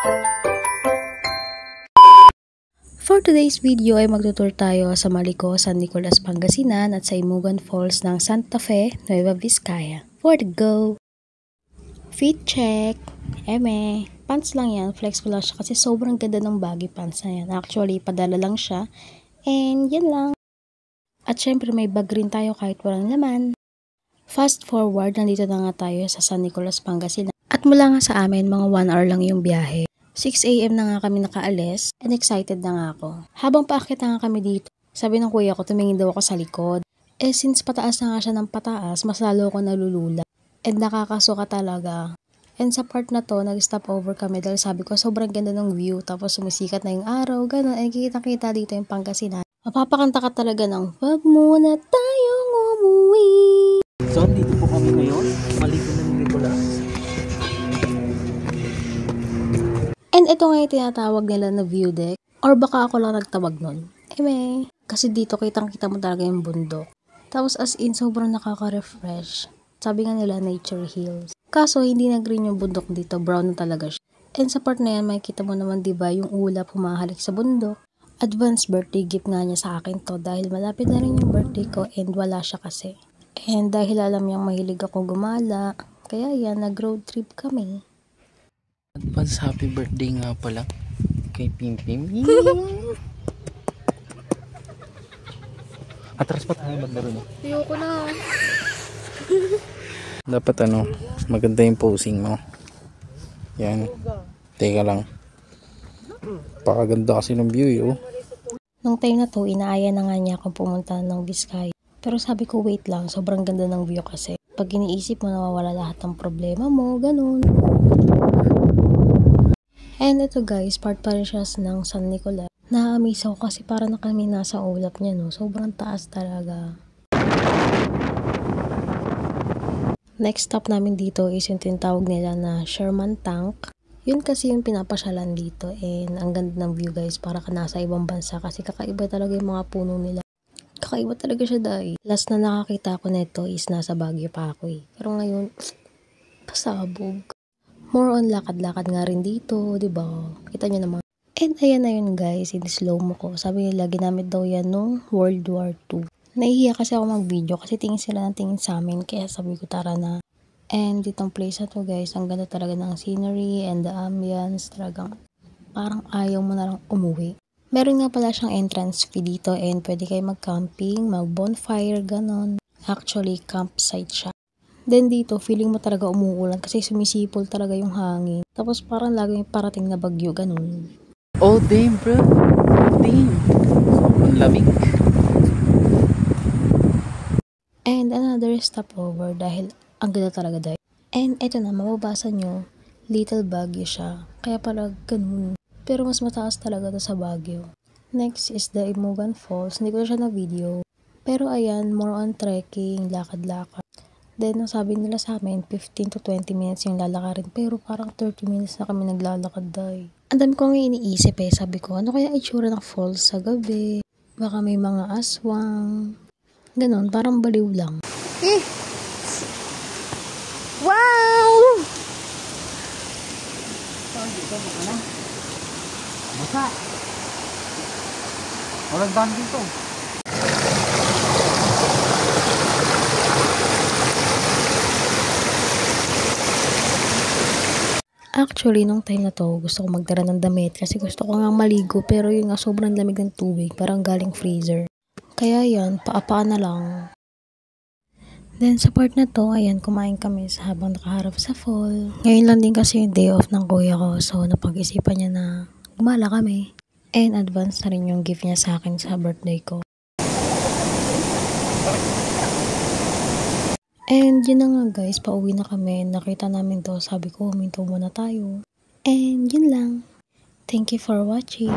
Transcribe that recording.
For today's video ay magtutur tayo sa Maliko, San Nicolas, Pangasinan at sa Imugan Falls ng Santa Fe, Nueva Vizcaya. For the go! Fit check! Pants lang yan. Flex ko lang siya kasi sobrang ganda ng baggy pants na yan. Actually, padala lang siya. And yan lang. At syempre may bag rin tayo kahit walang laman. Fast forward, nandito na nga tayo sa San Nicolas, Pangasinan. At mula nga sa amin, mga 1 hour lang yung biyahe. 6 AM na nga kami nakaalis and excited na nga ako. Habang paakyat na nga kami dito, sabi ng kuya ko tumingin daw ako sa likod. Since pataas na nga siya ng pataas, mas lalo ako nalulula. And nakakasuka talaga. And sa part na to, nag-stop over kami dahil sabi ko sobrang ganda ng view. Tapos sumisikat na yung araw, gano'n. Kita-kita dito yung Pangasinan. Mapapakanta ka talaga ng wag muna tayong umuwi. So, dito po kami ngayon. Maliko ng Nicolas. And ito nga yung tinatawag nila na view deck. Or baka ako lang nagtawag nun. Kasi dito kitang-kita mo talaga yung bundok. Tapos as in, sobrang nakaka-refresh. Sabi nga nila, nature heals. Kaso, hindi na green yung bundok dito. Brown na talaga siya. And sa part na yan, makikita mo naman diba yung ulap humahalik sa bundok. Advance birthday gift nga niya sa akin to. Dahil malapit na rin yung birthday ko and wala siya kasi. And dahil alam niyang mahilig ako gumala. Kaya yan, nag-road trip kami. Advance happy birthday nga pala kay Pimpim. Atras pa tayo maglaro na. Ayoko na. Dapat maganda yung posing mo. Yan. Teka lang. Pakaganda kasi ng view yun. Nung time na to, inaaya na nga niya akong pumunta ng Vizcaya. Pero sabi ko wait lang, sobrang ganda ng view kasi. Pag iniisip mo nawawala lahat ng problema mo, ganun. And ito guys, part pa rin siya ng San Nicolas. Na-amaze ako kasi para na kami nasa ulap niya, no? Sobrang taas talaga. Next stop namin dito is yung tinatawag nila na Sherman Tank. Yun kasi yung pinapasyalan dito. And ang ganda ng view guys, para ka nasa ibang bansa kasi kakaiba talaga yung mga puno nila. Kakaiba talaga siya dahil. Last na nakakita ko nito is nasa Baguio pa ako eh. Pero ngayon, pasabog. More on lakad-lakad nga rin dito, diba? Kita nyo naman. And ayan na yun guys, in slow mo ko. Sabi nila, ginamit daw yan nung World War II. Nahihiya kasi ako mag-video kasi tingin sila ng tingin sa amin. Kaya sabi ko tara na. And ditong place na to guys, ang ganda talaga ng scenery and the ambience. Talagang parang ayaw mo na lang umuwi. Meron nga pala siyang entrance fee dito and pwede kayo mag-camping, mag-bonfire, ganon. Actually, campsite siya. Then dito, feeling mo talaga umuulan kasi sumisipol talaga yung hangin. Tapos parang lagi may parating na bagyo, ganun. Oh damn bro. Damn. Sobrang lamig. And another stopover dahil ang ganda talaga dahil. And eto na, mababasa nyo, little Baguio siya. Kaya pala ganun. Pero mas mataas talaga to sa Baguio. Next is the Imugan Falls. Hindi ko na siya na video. Pero ayan, more on trekking, lakad-lakad. Then, ang sabi nila sa amin, 15 to 20 minutes yung lalakarin. Pero parang 30 minutes na kami naglalakad dahi. Ang dami ko nga iniisip eh. Sabi ko, ano kaya itsura ng falls sa gabi? Baka may mga aswang. Ganon, parang baliw lang. Wow! Masa? Walang daan dito. Actually, nung time na to, gusto ko magdala ng damit kasi gusto ko nga maligo pero yung nga sobrang lamig ng tubig, parang galing freezer. Kaya yan, paapaan na lang. Then sa part na to, ayan, kumain kami habang nakaharap sa fall. Ngayon lang din kasi yung day off ng kuya ko, so napag-isipan niya na gumala kami. And advance na rin yung gift niya sa akin sa birthday ko. And yun na nga guys, pauwi na kami. Nakita namin to, sabi ko huminto muna tayo. And yun lang. Thank you for watching.